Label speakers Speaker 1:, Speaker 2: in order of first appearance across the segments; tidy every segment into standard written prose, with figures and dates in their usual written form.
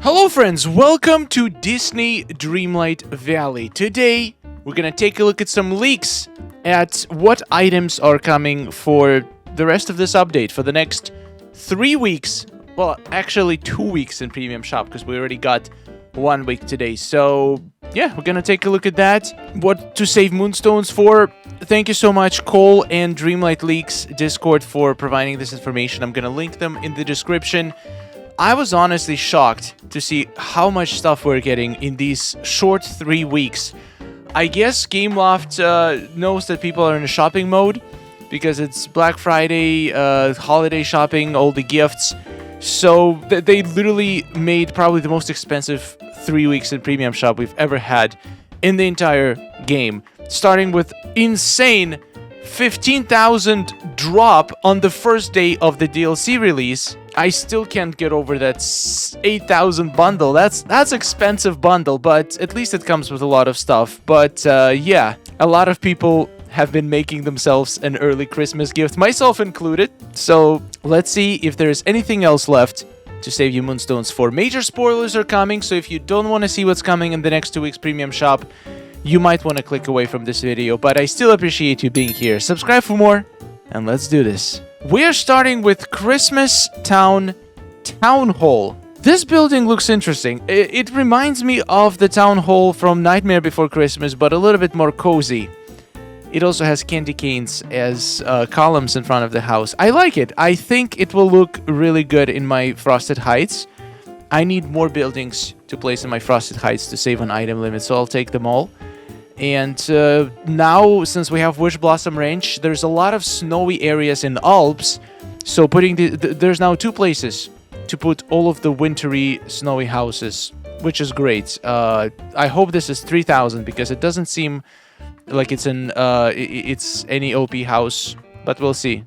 Speaker 1: Hello friends, welcome to Disney Dreamlight Valley. Today, we're gonna take a look at some leaks at what items are coming for the rest of this update for the next 3 weeks. Well, actually 2 weeks in Premium Shop because we already got 1 week today. So, yeah, we're gonna take a look at that. What to save Moonstones for. Thank you so much, Cole and Dreamlight Leaks Discord, for providing this information. I'm gonna link them in the description. I was honestly shocked to see how much stuff we're getting in these short 3 weeks. I guess Gameloft knows that people are in a shopping mode because it's Black Friday, holiday shopping, all the gifts. So they literally made probably the most expensive 3 weeks in Premium Shop we've ever had in the entire game. Starting with insane 15,000 drop on the first day of the DLC release. I still can't get over that 8,000 bundle. That's expensive bundle, but at least it comes with a lot of stuff. But yeah, a lot of people have been making themselves an early Christmas gift, myself included. So let's see if there's anything else left to save you Moonstones for. Major spoilers are coming, so if you don't want to see what's coming in the next 2 weeks Premium Shop, you might want to click away from this video, but I still appreciate you being here. Subscribe for more, and let's do this. We're starting with Christmas Town Hall. This building looks interesting. It reminds me of the Town Hall from Nightmare Before Christmas, but a little bit more cozy. It also has candy canes as columns in front of the house. I like it. I think it will look really good in my Frosted Heights. I need more buildings to place in my Frosted Heights to save on item limit, so I'll take them all. And now, since we have Wishblossom Ranch, there's a lot of snowy areas in the Alps. So putting there's now 2 places to put all of the wintry, snowy houses, which is great. I hope this is 3,000 because it doesn't seem like it's any OP house, but we'll see.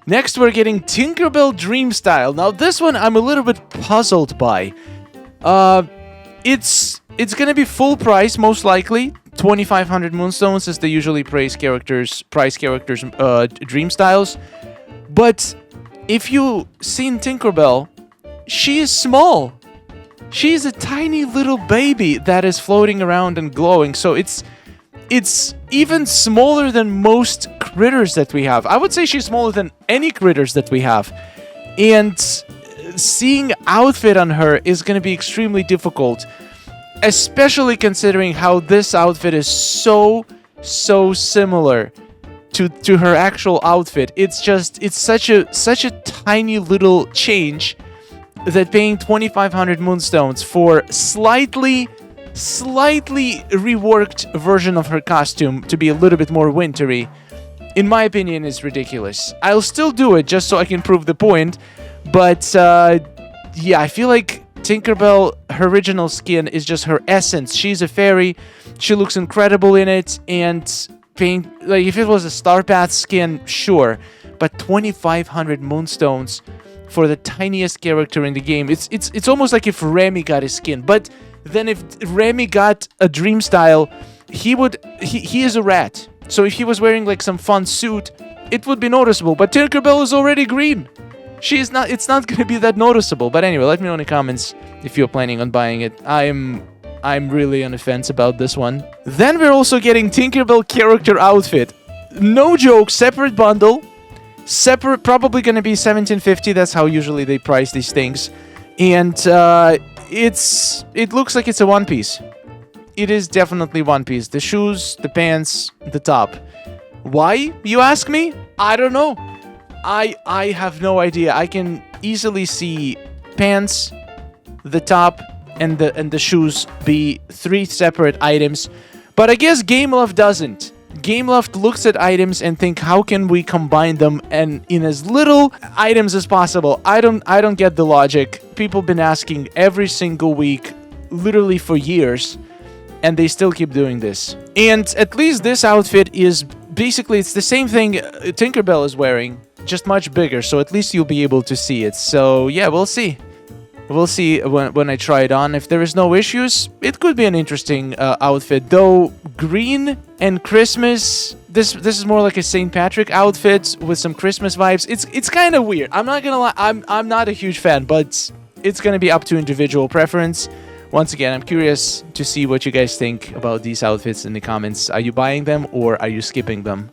Speaker 1: Next, we're getting Tinkerbell Dream Style. Now, this one I'm a little bit puzzled by. It's gonna be full price, most likely. 2,500 Moonstones is the usually price characters' dream styles. But if you've seen Tinkerbell, she is small. She's a tiny little baby that is floating around and glowing. So it's even smaller than most critters that we have. I would say she's smaller than any critters that we have. And seeing outfit on her is gonna be extremely difficult. Especially considering how this outfit is so similar to her actual outfit. It's such a tiny little change that paying 2,500 Moonstones for slightly reworked version of her costume to be a little bit more wintry, in my opinion, is ridiculous. I'll still do it just so I can prove the point, but yeah, I feel like Tinkerbell, her original skin is just her essence. She's a fairy. She looks incredible in it. And paying, like, if it was a Star Path skin, sure. But 2,500 Moonstones for the tiniest character in the game. It's almost like if Remy got his skin. But then if Remy got a dream style, he is a rat. So if he was wearing like some fun suit, it would be noticeable. But Tinkerbell is already green. It's not going to be that noticeable. But anyway, let me know in the comments if you're planning on buying it. I'm really on the fence about this one. Then we're also getting Tinkerbell character outfit. No joke, separate bundle. Separate, probably going to be $17.50. That's how usually they price these things. And it looks like it's a one piece. It is definitely one piece. The shoes, the pants, the top. Why, you ask me? I don't know. I have no idea. I can easily see pants, the top, and the shoes be 3 separate items. But I guess Gameloft doesn't. Gameloft looks at items and think, how can we combine them and in as little items as possible? I don't get the logic. People have been asking every single week, literally for years, and they still keep doing this. And at least this outfit is basically, it's the same thing Tinkerbell is wearing, just much bigger, so at least you'll be able to see it. So yeah, we'll see. We'll see when I try it on. If there is no issues, it could be an interesting outfit. Though green and Christmas, this is more like a St. Patrick outfit with some Christmas vibes. It's kind of weird. I'm not gonna lie. I'm not a huge fan, but it's going to be up to individual preference. Once again, I'm curious to see what you guys think about these outfits in the comments. Are you buying them or are you skipping them?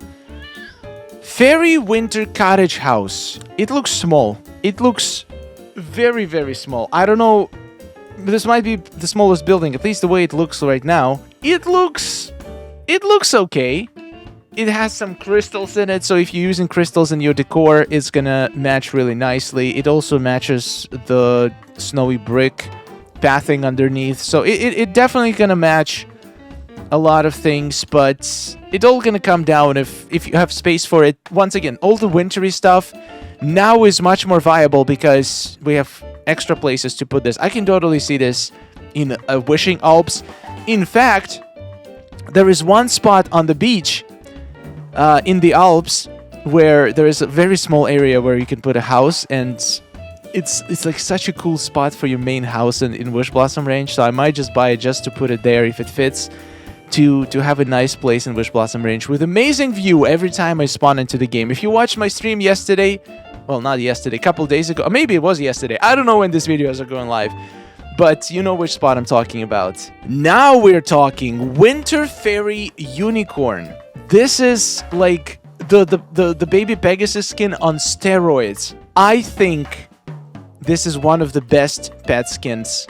Speaker 1: Fairy Winter Cottage House. It looks small. It looks very, very small. I don't know. This might be the smallest building, at least the way it looks right now. It looks okay. It has some crystals in it, so if you're using crystals in your decor, it's gonna match really nicely. It also matches the snowy brick pathing underneath, so it definitely gonna match a lot of things, but it's all gonna come down if you have space for it. Once again, all the wintry stuff now is much more viable because we have extra places to put this. I can totally see this in Wishing Alps. In fact, there is one spot on the beach in the Alps where there is a very small area where you can put a house, and it's like such a cool spot for your main house in Wishblossom range, so I might just buy it just to put it there if it fits, to have a nice place in Wishblossom range with amazing view every time I spawn into the game. If you watched my stream yesterday, well, not yesterday, a couple days ago, or maybe it was yesterday, I don't know when these videos are going live, but you know which spot I'm talking about. Now we're talking Winter Fairy Unicorn. This is like the baby Pegasus skin on steroids. I think this is one of the best pet skins.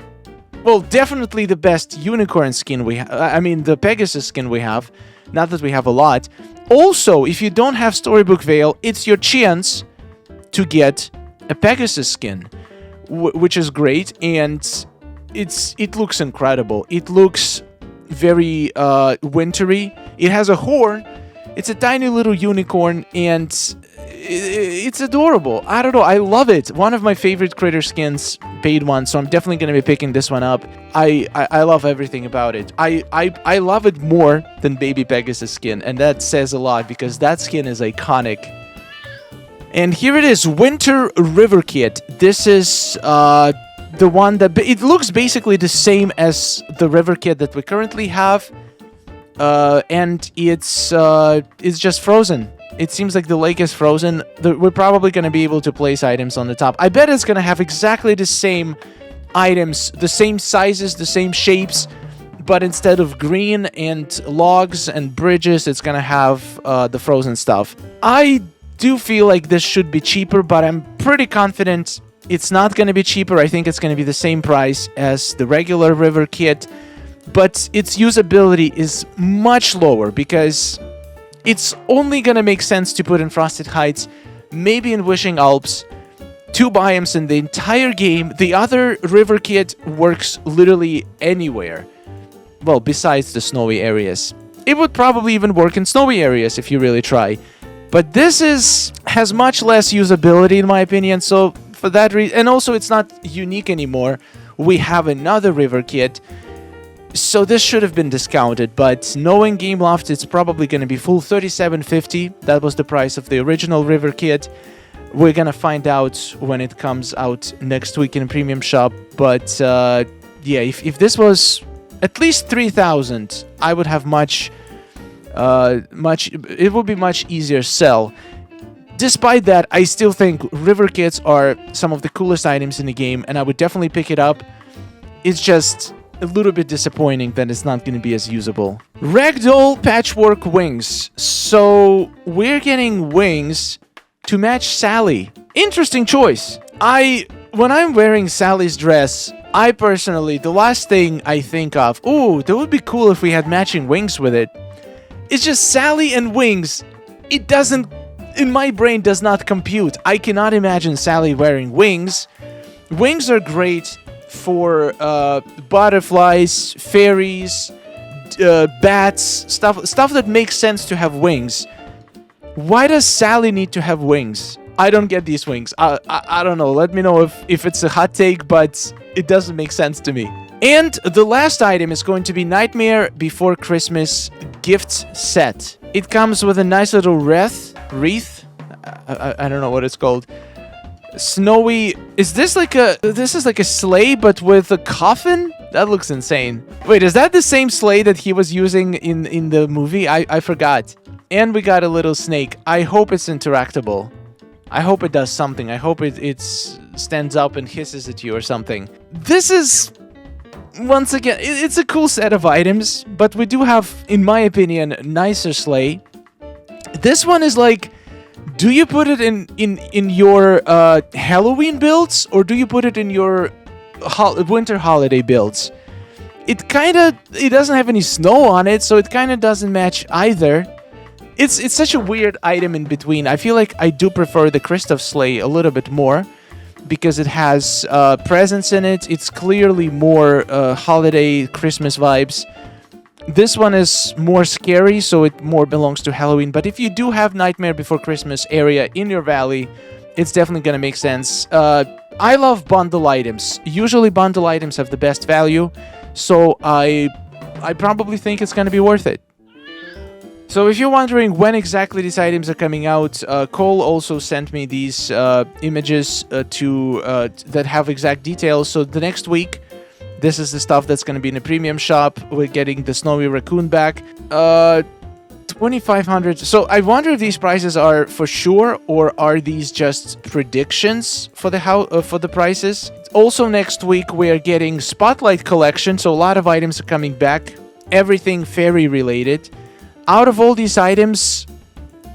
Speaker 1: Well, definitely the best unicorn skin we have. I mean, the Pegasus skin we have. Not that we have a lot. Also, if you don't have Storybook Veil, it's your chance to get a Pegasus skin, which is great, and it looks incredible. It looks very wintry. It has a horn. It's a tiny little unicorn, and it's adorable. I don't know. I love it. One of my favorite critter skins, paid one, so I'm definitely going to be picking this one up. I love everything about it. I love it more than Baby Pegasus skin, and that says a lot because that skin is iconic. And here it is, Winter River Kit. This is the one that... It looks basically the same as the River Kit that we currently have. And it's just frozen. It seems like the lake is frozen. We're probably going to be able to place items on the top. I bet it's going to have exactly the same items, the same sizes, the same shapes, but instead of green and logs and bridges, it's going to have the frozen stuff. I do feel like this should be cheaper, but I'm pretty confident it's not going to be cheaper. I think it's going to be the same price as the regular River Kit, but its usability is much lower because it's only going to make sense to put in Frosted Heights, maybe in Wishing Alps, 2 biomes in the entire game. The other River Kit works literally anywhere. Well, besides the snowy areas. It would probably even work in snowy areas if you really try. But this has much less usability in my opinion, so for that reason, and also it's not unique anymore. We have another River Kit. So this should have been discounted, but knowing Gameloft, it's probably going to be full $37.50. That was the price of the original River Kit. We're going to find out when it comes out next week in Premium Shop. But yeah, if this was at least $3,000, I would have it would be much easier sell. Despite that, I still think River Kits are some of the coolest items in the game, and I would definitely pick it up. It's just a little bit disappointing that it's not going to be as usable. Ragdoll Patchwork Wings. So we're getting wings to match Sally. Interesting choice. When I'm wearing Sally's dress, I personally, the last thing I think of, ooh, that would be cool if we had matching wings with it. It's just Sally and wings. It doesn't, in my brain, does not compute. I cannot imagine Sally wearing wings. Wings are great for butterflies, fairies, bats, stuff that makes sense to have wings. Why does Sally need to have wings? I don't get these wings. I don't know. Let me know if it's a hot take, but it doesn't make sense to me. And the last item is going to be Nightmare Before Christmas gift set. It comes with a nice little wreath. I don't know what it's called. Snowy. Is this like this is like a sleigh but with a coffin? That looks insane. Wait, is that the same sleigh that he was using in the movie? I forgot. And we got a little snake. I hope it's interactable. I hope it does something. I hope it's stands up and hisses at you or something. This is, once again, it's a cool set of items, but we do have, in my opinion, nicer sleigh. This one is like, do you put it in your Halloween builds, or do you put it in your winter holiday builds? It doesn't have any snow on it, so it kind of doesn't match either. It's such a weird item in between. I feel like I do prefer the Christoph sleigh a little bit more, because it has presents in it. It's clearly more holiday Christmas vibes. This one is more scary, so it more belongs to Halloween. But if you do have Nightmare Before Christmas area in your valley, it's definitely gonna make sense. I love bundle items. Usually bundle items have the best value, so I probably think it's gonna be worth it. So if you're wondering when exactly these items are coming out, Cole also sent me these images that have exact details. So the next week, this is the stuff that's going to be in the premium shop. We're getting the Snowy Raccoon back. 2,500. So I wonder if these prices are for sure, or are these just predictions for the prices. Also next week, we're getting Spotlight Collection. So a lot of items are coming back. Everything fairy related. Out of all these items,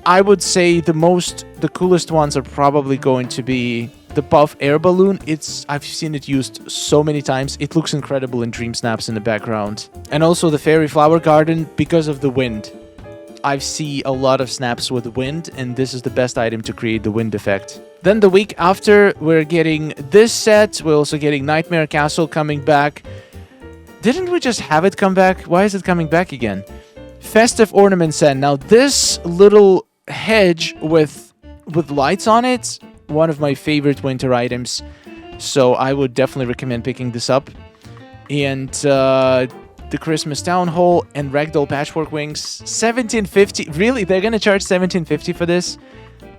Speaker 1: I would say the coolest ones are probably going to be the Puff Air Balloon. I've seen it used so many times. It looks incredible in Dream Snaps in the background. And also the Fairy Flower Garden because of the wind. I've seen a lot of snaps with wind, and this is the best item to create the wind effect. Then the week after, we're getting this set. We're also getting Nightmare Castle coming back. Didn't we just have it come back? Why is it coming back again? Festive Ornament Set. Now this little hedge with lights on it, one of my favorite winter items, so I would definitely recommend picking this up. And the Christmas Town Hall and Ragdoll Patchwork Wings, $17.50. Really, they're gonna charge $17.50 for this?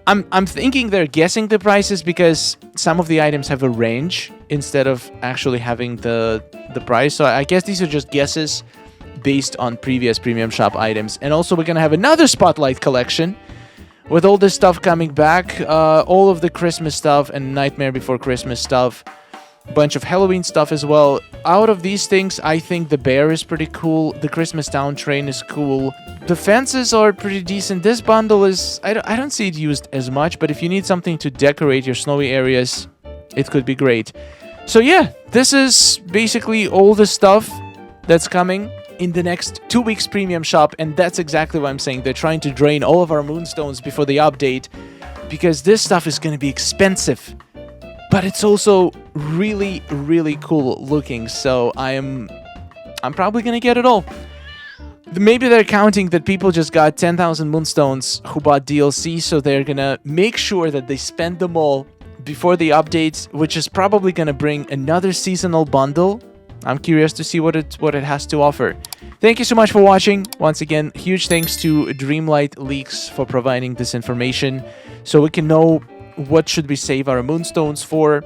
Speaker 1: I'm thinking they're guessing the prices because some of the items have a range instead of actually having the price. So I guess these are just guesses based on previous premium shop items. And also we're gonna have another Spotlight collection with all this stuff coming back, all of the Christmas stuff and Nightmare Before Christmas stuff, bunch of Halloween stuff as well. Out of these things, I think the bear is pretty cool, the Christmas Town train is cool, the fences are pretty decent. This bundle is, I don't see it used as much, but if you need something to decorate your snowy areas, it could be great. So yeah, this is basically all the stuff that's coming in the next 2 weeks premium shop, and that's exactly what I'm saying. They're trying to drain all of our moonstones before the update, because this stuff is going to be expensive, but it's also really, really cool looking, so I'm probably going to get it all. Maybe they're counting that people just got 10,000 moonstones who bought DLC, so they're going to make sure that they spend them all before the update, which is probably going to bring another seasonal bundle. I'm curious to see what it has to offer. Thank you so much for watching. Once again, huge thanks to Dreamlight Leaks for providing this information so we can know what should we save our moonstones for.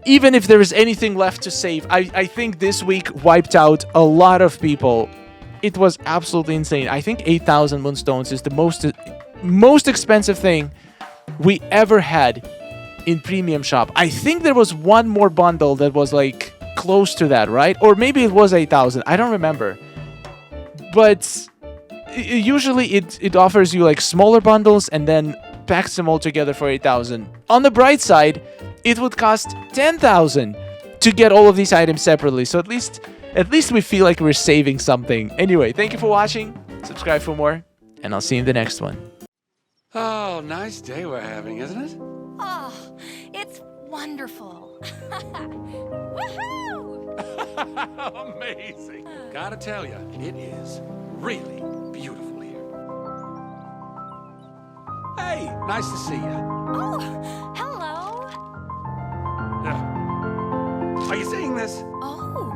Speaker 1: Even if there is anything left to save, I think this week wiped out a lot of people. It was absolutely insane. I think 8,000 moonstones is the most expensive thing we ever had in premium shop. I think there was one more bundle that was like close to that, right? Or maybe it was 8,000. I don't remember. But usually it offers you like smaller bundles and then packs them all together for 8,000. On the bright side, it would cost 10,000 to get all of these items separately. So at least we feel like we're saving something. Anyway, thank you for watching. Subscribe for more, and I'll see you in the next one.
Speaker 2: Oh, nice day we're having, isn't it?
Speaker 3: Oh, it's wonderful. Woohoo!
Speaker 2: Amazing. Gotta tell you, it is really beautiful here. Hey, nice to see you.
Speaker 3: Oh, hello.
Speaker 2: Are you seeing this?
Speaker 3: Oh.